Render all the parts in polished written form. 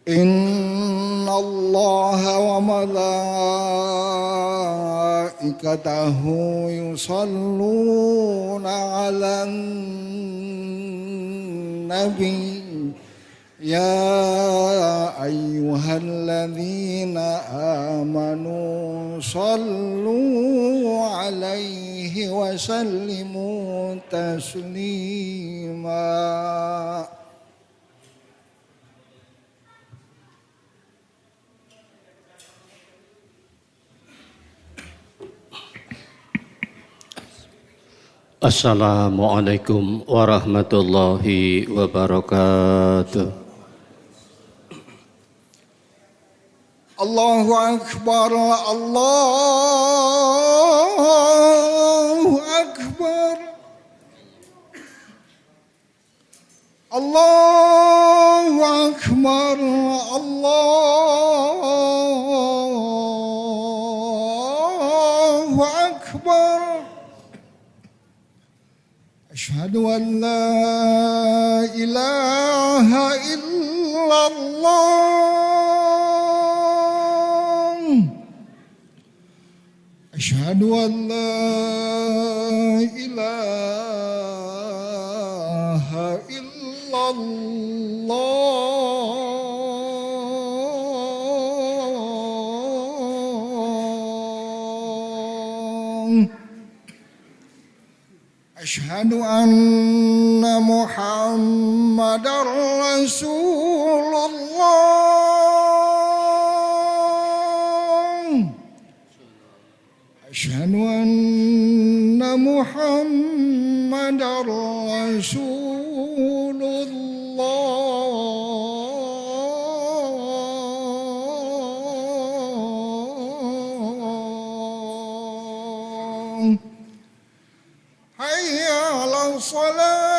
إن الله وملائكته يصلون على النبي يا أيها الذين آمنوا صلوا عليه وسلموا تسليما. Assalamualaikum warahmatullahi wabarakatuh. Allahu Akbar, Allahu Akbar, Allahu Akbar, Allahu Akbar. أشهد أن لا إله إلا الله. أشهد أن لا إله إلا الله. أشهد أن محمدًا رسول الله. أشهد أن محمدًا رسول الله. حي على الصلاة.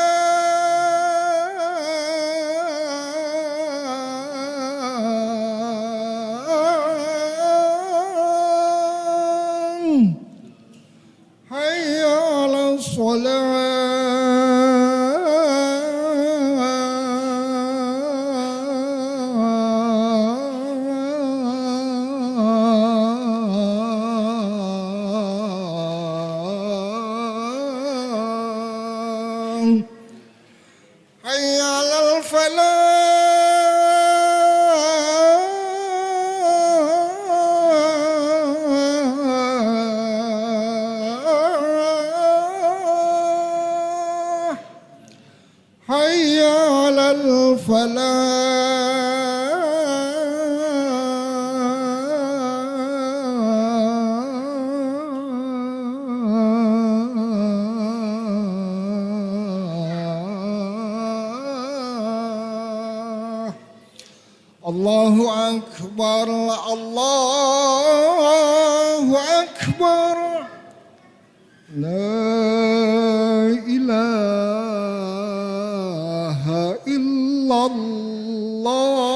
حي على الصلاة. حي على الفلاح. حي على الفلاح. الله أكبر، الله أكبر. لا إله إلا الله.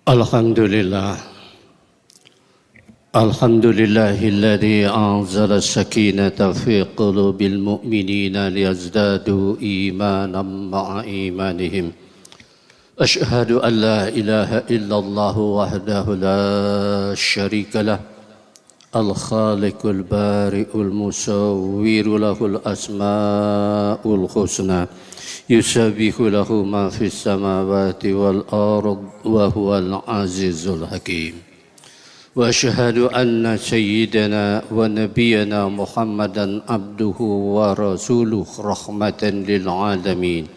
Alhamdulillah. Alhamdulillahilladzi anzala as-sakinata fi qulubil mu'minina liyazdadu imanan ma'a imanihim. Ashhadu an la ilaha illallah wahdahu la syarika lah. Al-Khaliqul Bari'ul Musawwiru lahul asma'ul husna. Yusabbihu lahu ma fis samawati wal ard wa huwal azizul hakim. Wa asyhadu anna sayyidana wa nabiyyana Muhammadan abduhu wa rasuluh rahmatan lil alamin.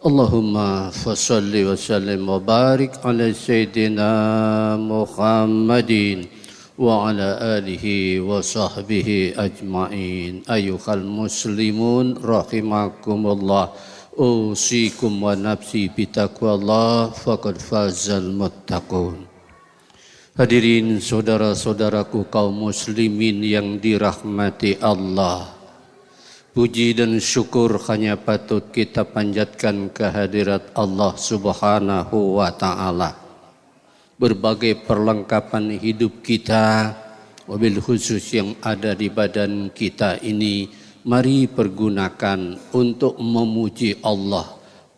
Allahumma fassalli wa sallim wa barik ala sayyidina Muhammadin wa ala alihi wa sahbihi ajma'in. Ayyuhal muslimun rahimakumullah. Usikum wa nafsi bitaqwallah faqad fazal muttaqun. Hadirin saudara-saudaraku kaum muslimin yang dirahmati Allah. Puji dan syukur hanya patut kita panjatkan kehadirat Allah Subhanahu wa Ta'ala. Berbagai perlengkapan hidup kita, wabil khusus yang ada di badan kita ini, mari pergunakan untuk memuji Allah,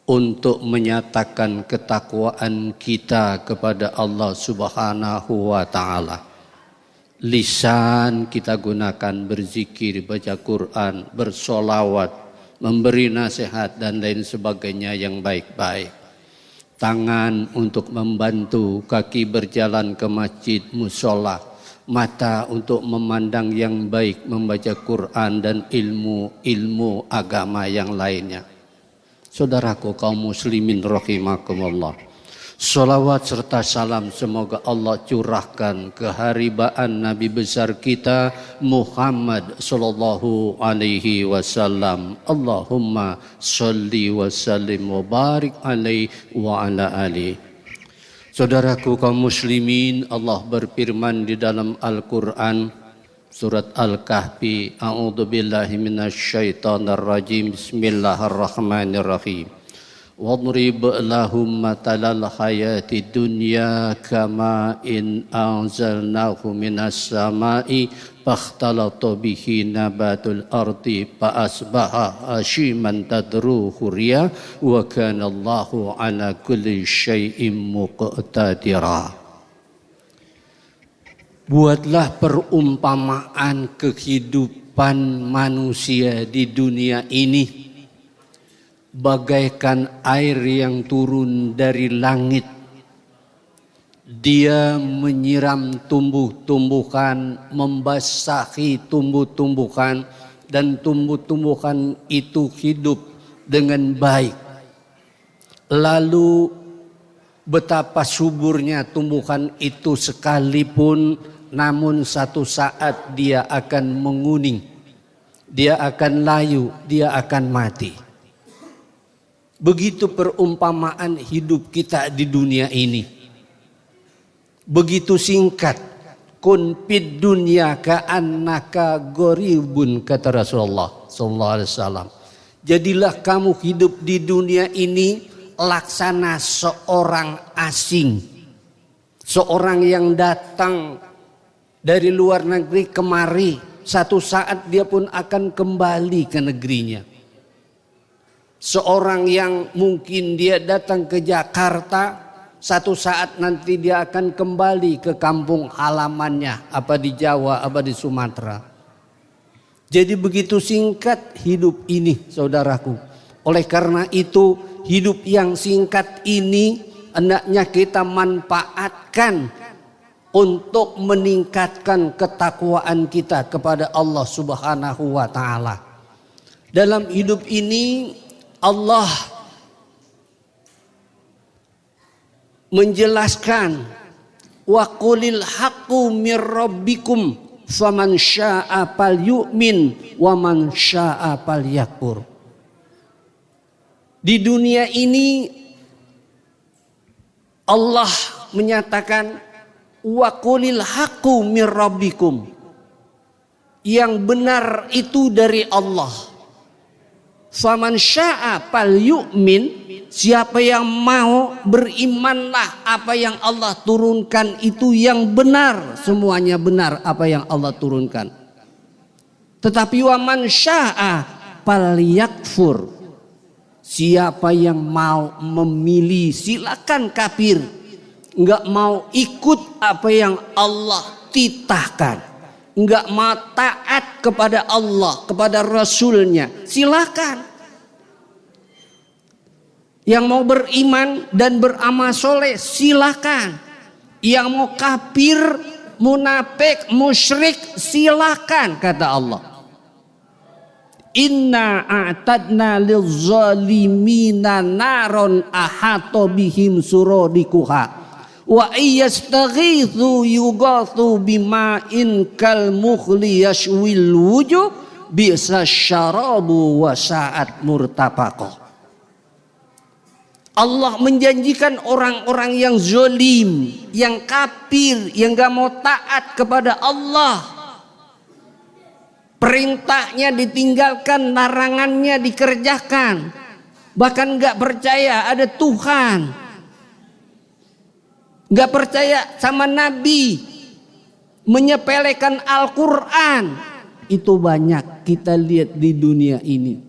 untuk menyatakan ketakwaan kita kepada Allah Subhanahu wa Ta'ala. Lisan kita gunakan berzikir, baca Quran, bersolawat, memberi nasihat dan lain sebagainya yang baik-baik. Tangan untuk membantu, kaki berjalan ke masjid, musola, mata untuk memandang yang baik, membaca Quran dan ilmu agama yang lainnya. Saudaraku kaum muslimin rahimakumullah. Salawat serta salam semoga Allah curahkan keharibaan Nabi besar kita Muhammad sallallahu alaihi wasallam. Allahumma shalli wa sallim wa barik alaihi wa ala alihi. Saudaraku kaum muslimin, Allah berfirman di dalam Al-Qur'an surat Al-Kahfi, a'udzubillahi minasyaitonir rajim. Bismillahirrahmanirrahim. Wadrib lahum matalal hayati dunya kama in anzalnahu minas samai fakhtalata bihi nabatul ardi fa asbaha hashiman tadruhu riyah wa kana Allahu ala kulli syai'in muqtadira. Buatlah perumpamaan kehidupan manusia di dunia ini bagaikan air yang turun dari langit. Dia menyiram tumbuh-tumbuhan, membasahi tumbuh-tumbuhan, dan tumbuh-tumbuhan itu hidup dengan baik. Lalu betapa suburnya tumbuhan itu sekalipun, namun satu saat dia akan menguning, dia akan layu, dia akan mati. Begitu perumpamaan hidup kita di dunia ini. Begitu singkat. Kun fid dunya ka'annaka gharibun, kata Rasulullah sallallahu alaihi wasallam. Jadilah kamu hidup di dunia ini laksana seorang asing. Seorang yang datang dari luar negeri kemari. Satu saat dia pun akan kembali ke negerinya. Seorang yang mungkin dia datang ke Jakarta, satu saat nanti dia akan kembali ke kampung halamannya, apa di Jawa, apa di Sumatera. Jadi begitu singkat hidup ini, saudaraku. Oleh karena itu, hidup yang singkat ini hendaknya kita manfaatkan untuk meningkatkan ketakwaan kita kepada Allah Subhanahu wa Ta'ala. Dalam hidup ini Allah menjelaskan wa qulil haqqu mir rabbikum faman syaa'a falyu'min wa man syaa'a falyakfur. Di dunia ini Allah menyatakan wa qulil haqqu mir rabbikum, yang benar itu dari Allah. Faman syaa fal yu'min, siapa yang mau berimanlah apa yang Allah turunkan itu yang benar, semuanya benar apa yang Allah turunkan. Tetapi waman syaa fal yakfur, siapa yang mau memilih silakan kafir, enggak mau ikut apa yang Allah titahkan, enggak mau taat kepada Allah, kepada Rasulnya, silakan. Yang mau beriman dan beramal soleh silakan. Yang mau kafir, munafik, musyrik silakan, kata Allah. Inna a'tadna lil-zalimina naron ahata bihim suradikuha wa iyastaghithu yughathu bima'in kal mukhli yashwil wujuh bi'sa syarabu wa sa'at murtafaqah. Allah menjanjikan orang-orang yang zalim, yang kafir, yang gak mau taat kepada Allah, Perintahnya ditinggalkan, larangannya dikerjakan. Bahkan gak percaya ada Tuhan. Gak percaya sama Nabi. Menyepelekan Al-Quran. Itu banyak kita lihat di dunia ini.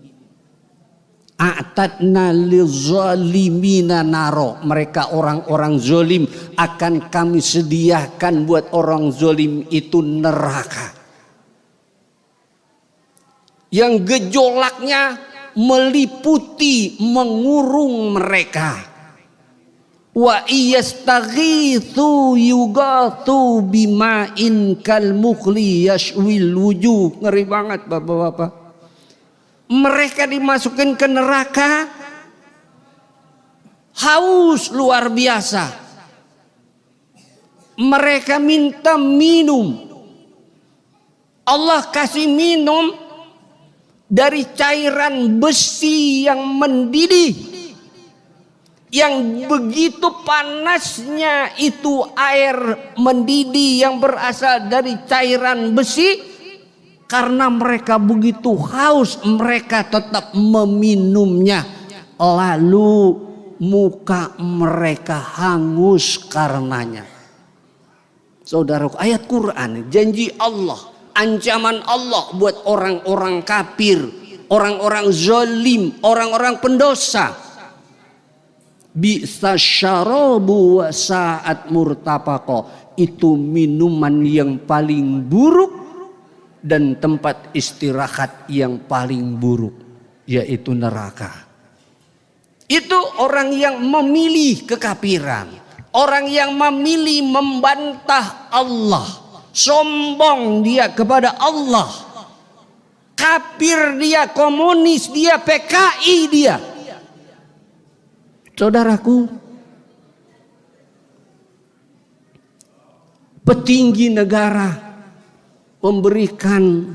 A'tadna lizalimina naro. Mereka orang-orang zolim akan kami sediakan buat orang zolim itu neraka. Yang gejolaknya meliputi, mengurung mereka. Wa iyastaghithu yugathu bima'in kalmukhli yashwil wujuh. Ngeri banget bapak-bapak. Mereka dimasukkan ke neraka, haus luar biasa. Mereka minta minum. Allah kasih minum dari cairan besi yang mendidih, yang begitu panasnya itu air mendidih yang berasal dari cairan besi. Karena mereka begitu haus, mereka tetap meminumnya. Lalu muka mereka hangus karenanya. Saudaraku, ayat Quran, janji Allah, ancaman Allah buat orang-orang kafir, orang-orang zalim, orang-orang pendosa. Bi'sa syarabu wa sa'at murtafaqa. Itu minuman yang paling buruk dan tempat istirahat yang paling buruk, yaitu neraka. Itu orang yang memilih kekafiran, orang yang memilih membantah Allah, sombong dia kepada Allah, kafir dia, komunis dia, PKI dia. Saudaraku, petinggi negara memberikan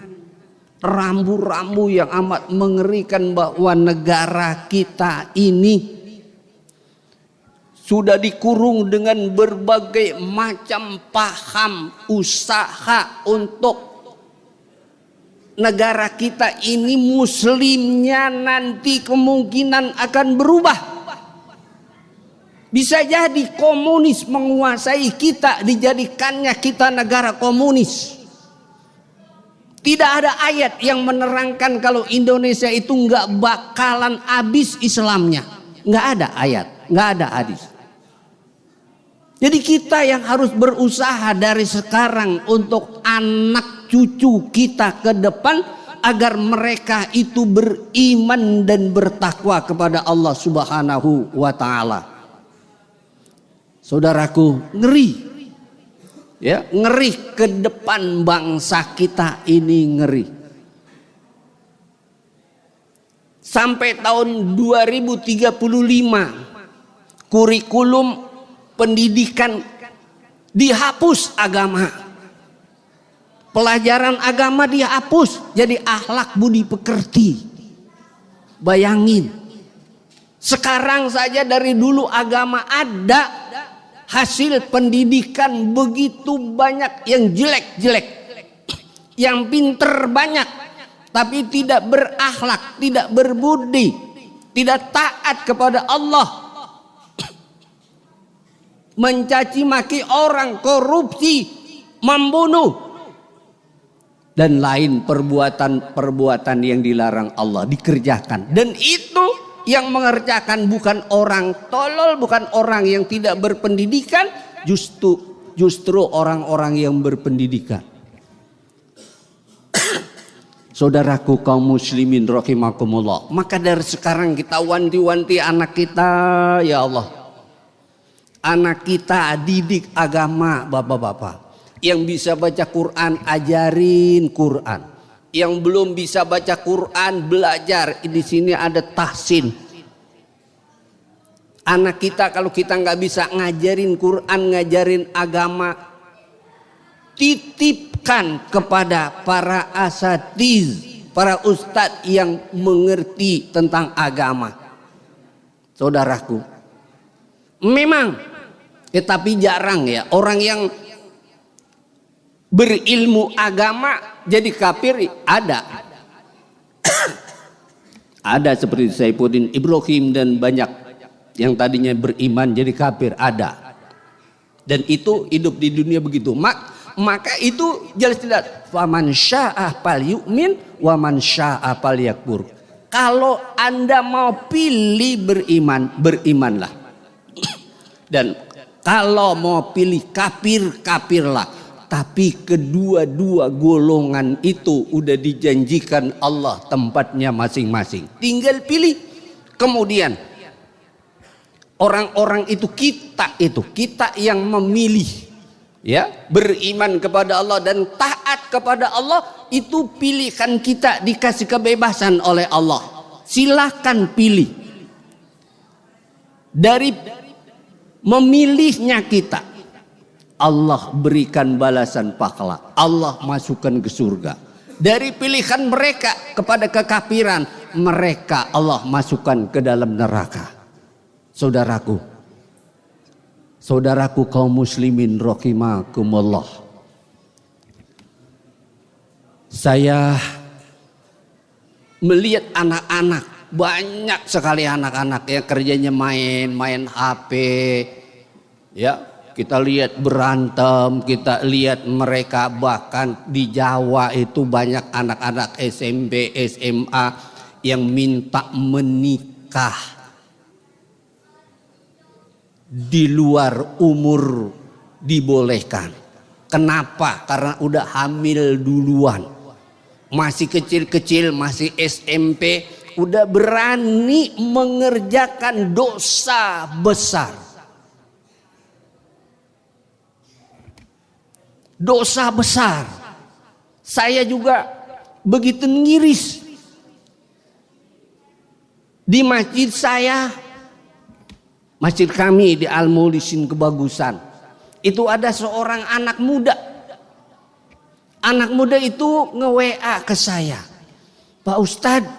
rambu-rambu yang amat mengerikan bahwa negara kita ini sudah dikurung dengan berbagai macam paham usaha untuk negara kita ini muslimnya nanti kemungkinan akan berubah. Bisa jadi komunis menguasai kita, dijadikannya kita negara komunis. Tidak ada ayat yang menerangkan kalau Indonesia itu nggak bakalan habis Islamnya. Nggak ada ayat, nggak ada hadis. Jadi kita yang harus berusaha dari sekarang untuk anak cucu kita ke depan agar mereka itu beriman dan bertakwa kepada Allah Subhanahu wa taala. Saudaraku, ngeri. Ya, ngeri ke depan bangsa kita ini, ngeri. Sampai tahun 2035 kurikulum pendidikan dihapus agama. Pelajaran agama dihapus jadi akhlak budi pekerti. Bayangin. Sekarang saja dari dulu agama ada, hasil pendidikan begitu banyak yang jelek-jelek, yang pinter banyak, tapi tidak berakhlak, tidak berbudi, tidak taat kepada Allah, mencaci maki orang, korupsi, membunuh, dan lain perbuatan-perbuatan yang dilarang Allah dikerjakan. Dan itu yang mengerjakan bukan orang tolol, bukan orang yang tidak berpendidikan, justru orang-orang yang berpendidikan. Saudaraku kaum muslimin rahimakumullah, maka dari sekarang kita wanti-wanti anak kita, ya Allah. Anak kita didik agama, bapak-bapak. Yang bisa baca Quran, ajarin Quran. Yang belum bisa baca Quran, belajar. Di sini ada tahsin. Anak kita kalau kita nggak bisa ngajarin Quran, ngajarin agama, titipkan kepada para asatiz, para ustadz yang mengerti tentang agama. Saudaraku, memang, tapi jarang ya orang yang berilmu agama jadi kafir ada. Ada seperti Saifuddin Ibrahim dan banyak yang tadinya beriman jadi kafir, ada. Dan itu hidup di dunia begitu. Maka itu jelas tidak. Faman syaa'a falyu'min wa man syaa'a falyakfur. Kalau Anda mau pilih beriman, berimanlah. Dan kalau mau pilih kafir, kafirlah. Tapi kedua-dua golongan itu udah dijanjikan Allah tempatnya masing-masing. Tinggal pilih. Kemudian orang-orang itu kita yang memilih, ya, beriman kepada Allah dan taat kepada Allah, itu pilihan kita, dikasih kebebasan oleh Allah. Silakan pilih. Dari memilihnya kita, Allah berikan balasan pahala, Allah masukkan ke surga. Dari pilihan mereka kepada kekafiran, mereka Allah masukkan ke dalam neraka. Saudaraku kaum muslimin rahimakumullah. Saya melihat anak-anak, banyak sekali anak-anak yang kerjanya main HP, ya. Kita lihat berantem, kita lihat mereka, bahkan di Jawa itu banyak anak-anak SMP, SMA yang minta menikah di luar umur dibolehkan. Kenapa? Karena udah hamil duluan. Masih kecil-kecil, masih SMP, udah berani mengerjakan dosa besar. Dosa besar. Saya juga begitu ngiris. Di masjid saya, masjid kami di Al-Mulisin Kebagusan, itu ada seorang anak muda. Anak muda itu nge-WA ke saya, Pak Ustadz,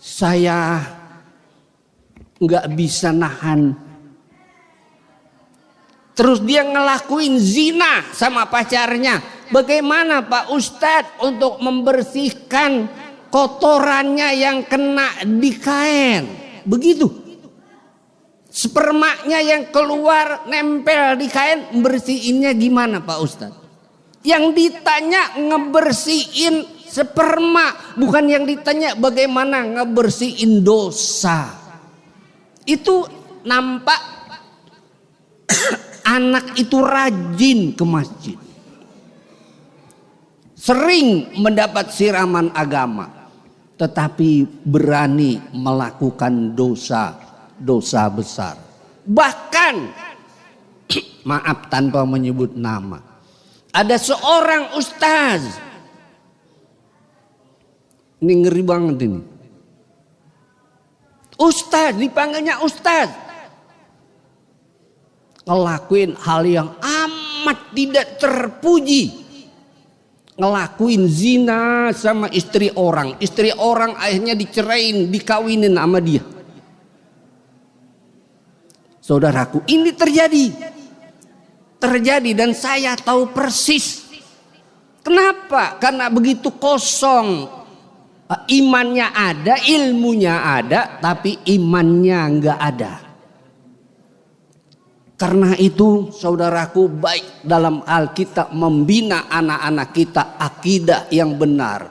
saya nggak bisa nahan. Terus dia ngelakuin zina sama pacarnya. Bagaimana Pak Ustadz untuk membersihkan kotorannya yang kena di kain? Begitu. Spermanya yang keluar nempel di kain, bersihinnya gimana Pak Ustadz? Yang ditanya ngebersihin sperma, bukan yang ditanya bagaimana ngebersihin dosa. Itu nampak anak itu rajin ke masjid, sering mendapat siraman agama, tetapi berani melakukan dosa besar. Bahkan, maaf tanpa menyebut nama, ada seorang ustaz, ini ngeri banget ini, ustaz, dipanggilnya ustaz, ngelakuin hal yang amat tidak terpuji. Ngelakuin zina sama istri orang. Istri orang akhirnya dicerain, dikawinin sama dia. Saudaraku, ini terjadi. Terjadi dan saya tahu persis. Kenapa? Karena begitu kosong. Imannya ada, ilmunya ada, tapi imannya enggak ada. Karena itu saudaraku, baik dalam hal kita membina anak-anak kita akidah yang benar,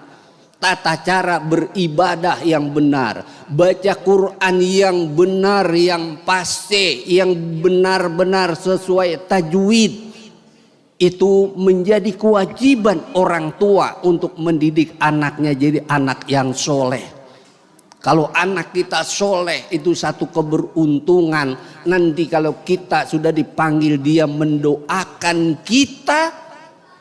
tata cara beribadah yang benar, baca Quran yang benar, yang pasti, yang benar-benar sesuai tajwid, itu menjadi kewajiban orang tua untuk mendidik anaknya jadi anak yang soleh. Kalau anak kita soleh itu satu keberuntungan. Nanti kalau kita sudah dipanggil dia mendoakan kita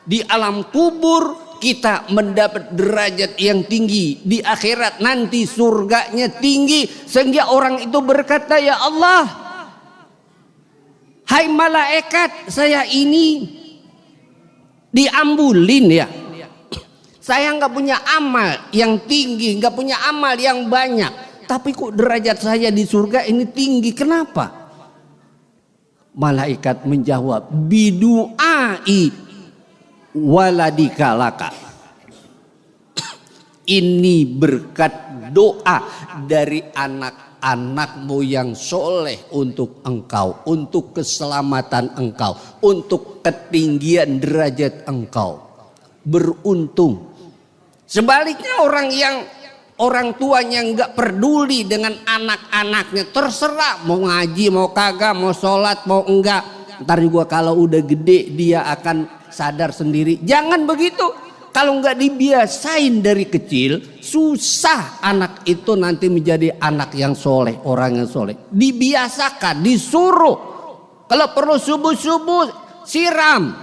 di alam kubur, kita mendapat derajat yang tinggi. Di akhirat nanti surganya tinggi. Sehingga orang itu berkata, ya Allah, hai malaikat, saya ini diambulin ya. Saya nggak punya amal yang tinggi, nggak punya amal yang banyak, tapi kok derajat saya di surga ini tinggi. Kenapa? Malaikat menjawab, bidu'ai waladika laka. Ini berkat doa dari anak-anakmu yang soleh untuk engkau, untuk keselamatan engkau, untuk ketinggian derajat engkau. Beruntung. Sebaliknya orang tuanya nggak peduli dengan anak-anaknya, terserah mau ngaji, mau kagak, mau sholat, mau enggak. Ntar juga kalau udah gede dia akan sadar sendiri. Jangan begitu. Kalau nggak dibiasain dari kecil, susah anak itu nanti menjadi anak yang soleh, orang yang soleh. Dibiasakan, disuruh. Kalau perlu subuh-subuh siram.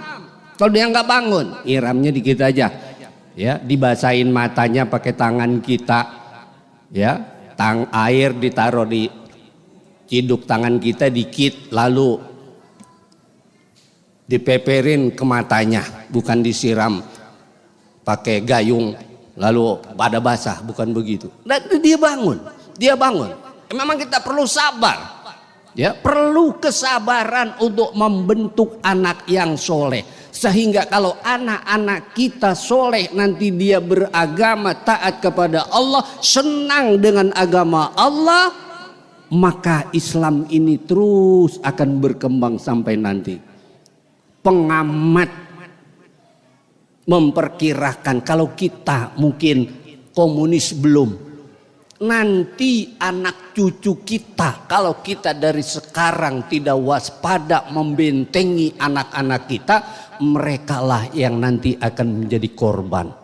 Kalau dia nggak bangun, nyiramnya dikit aja. Ya, dibasahin matanya pakai tangan kita. Ya, air ditaruh di ciduk tangan kita dikit, lalu dipeperin ke matanya, bukan disiram pakai gayung lalu pada basah, bukan begitu. Dan dia bangun. Memang kita perlu sabar, ya, perlu kesabaran untuk membentuk anak yang soleh, sehingga kalau anak-anak kita soleh nanti dia beragama, taat kepada Allah, senang dengan agama Allah, maka Islam ini terus akan berkembang sampai nanti. Pengamat memperkirakan kalau kita mungkin komunis belum, nanti anak cucu kita kalau kita dari sekarang tidak waspada membentengi anak-anak kita, merekalah yang nanti akan menjadi korban.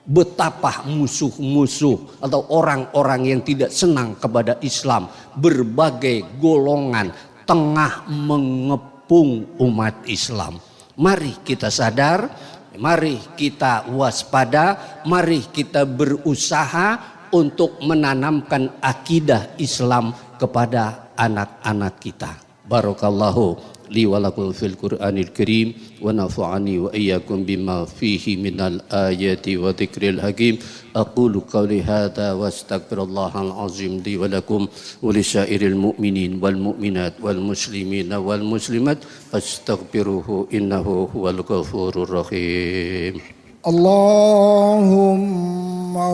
Betapa musuh-musuh atau orang-orang yang tidak senang kepada Islam, berbagai golongan tengah mengepung umat Islam. Mari kita sadar, mari kita waspada, mari kita berusaha untuk menanamkan akidah Islam kepada anak-anak kita. Barakallahu li wa lakum fil Qur'anil Karim wa nafa'ani wa iyyakum bima fihi minal ayati wa dzikril hakim. Aqulu qawli hadza wa astaghfirullahal azim li wa lakum wa lisyairil mu'minin wal mu'minat wal muslimin wal muslimat fastaghfiruhu innahu huwal ghafurur rahim. Allahumma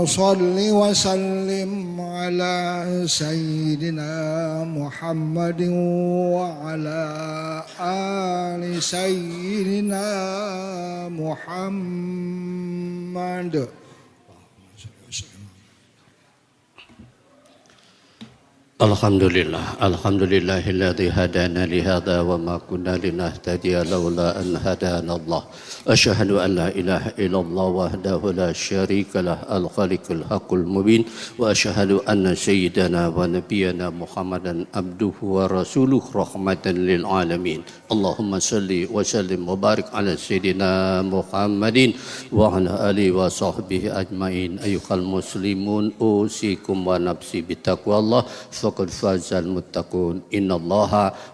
salli wa sallim ala sayyidina Muhammadin wa ala ali sayyidina Muhammad. Alhamdulillahilladzi hadana li hadza wa ma kunna linahtadiya laula an hadana Allah. Asyhadu an la ilaha illallah wahdahu la syarika lah al-khaliqul haqqul mubin wa asyhadu anna sayyidana wa nabiyyana Muhammadan abduhu wa rasuluh rahmatan lil alamin. Allahumma salli wa sallim wa barik ala sayyidina Muhammadin wa ala alihi wa sahbihi ajmain. Ayyuhal muslimun usikum wa nafsi bitaqwallah. فقد فاز المتقون إن الله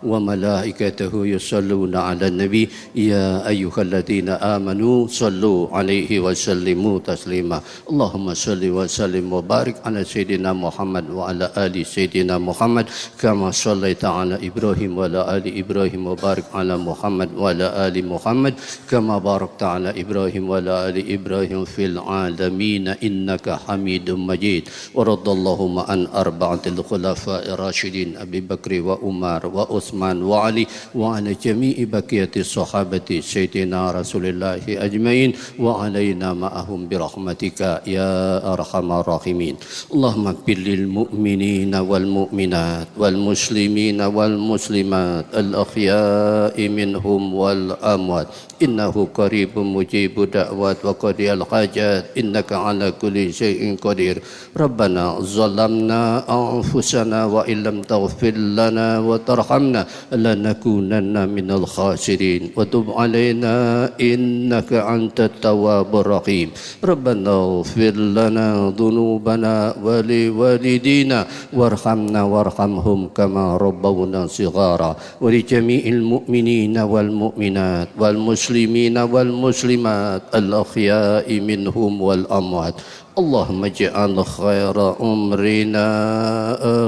وملائكته يصلون على النبي يا أيها الذين آمنوا صلوا عليه وسلموا تسليما اللهم صل وسلم وبارك على سيدنا محمد وعلى آل سيدنا محمد كما صليت على إبراهيم وعلى آل إبراهيم وبارك على محمد وعلى آل محمد كما باركت على إبراهيم وعلى آل إبراهيم في العالمين إنك حميد مجيد ورضى اللهم عن أربعة الخلفاء الراشدين أبي بكر وعمر وعثمان وعلي وعلى جميع بقية الصحابة سيدنا رسول الله أجمعين وعلينا معهم برحمتك يا أرحم الراحمين اللهم اغفر للمؤمنين والمؤمنات والمسلمين والمسلمات الأحياء منهم والأموات إنه قريب مجيب دعوات وقضي الحاجات إنك على كل شيء قدير ربنا ظلمنا أنفسنا وإن لم تغفر لنا وترحمنا لنكونن من الخاسرين وتب علينا إنك أنت التواب الرحيم ربنا اغفر لنا ذنوبنا ولوالدينا وارحمنا وارحمهم كما ربونا صغارا ولجميع المؤمنين والمؤمنات والمسلمين والمسلمات الأحياء منهم والأموات اللهم اجعل خير أمرنا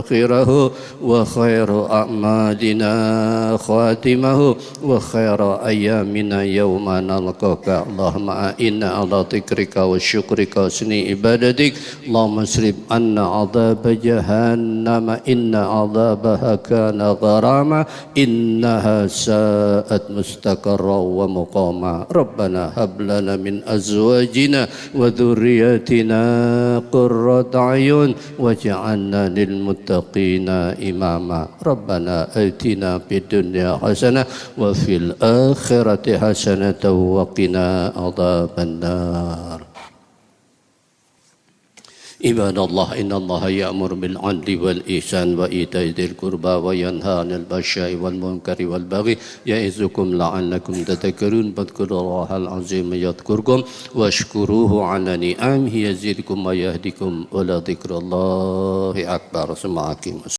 آخره وخير أعمالنا خاتمه وخير أيامنا يوم نلقاك اللهم إنا على ذكرك وشكرك وحسن عبادتك اللهم اصرف عنا عذاب جهنم إن عذابها كان غراما إنها ساءت مستقرا ومقاما ربنا هب لنا من أزواجنا وذرياتنا قرة أعين واجعلنا للمتقين إماما ربنا آتنا في الدنيا حسنة وفي الآخرة حسنة وقنا عذاب النار عباد الله إن الله يأمر بالعدل والإحسان وإيتاء ذي القربى وينهى عن الفحشاء والمنكر والبغي يعظكم لعلكم تذكرون فاذكروا الله العظيم يذكركم واشكروه على نعمه يزدكم ويهدكم ولذكر الله أكبر.